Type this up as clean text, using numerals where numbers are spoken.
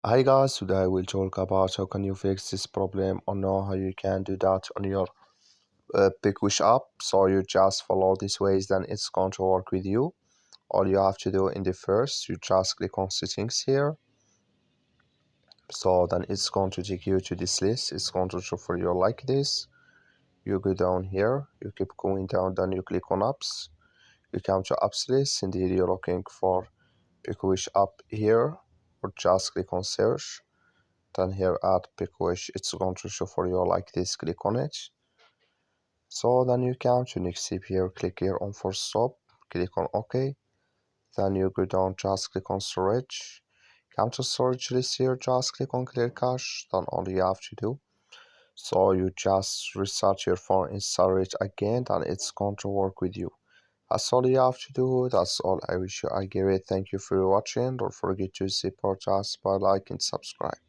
Hi guys, today I will talk about how can you fix this problem or know how you can do that on your PicWish app. So you just follow these ways, then it's going to work with you. All you have to do in the first, you just click on settings here. So then it's going to take you to this list. It's going to show for you like this. You go down here, you keep going down, then you click on apps. You come to apps list, and here you're looking for PicWish app here, or just click on search. Then here at PicWish, it's going to show for you like this. Click on it. So then you come to next step here, click here on force stop, click on OK. Then you go down, just click on storage. Come to storage list here, just click on clear cache. Then all you have to do, so you just restart your phone, install it again, and it's going to work with you. That's all you have to do. That's all I wish you. I give it. Thank you for watching. Don't forget to support us by like and subscribe.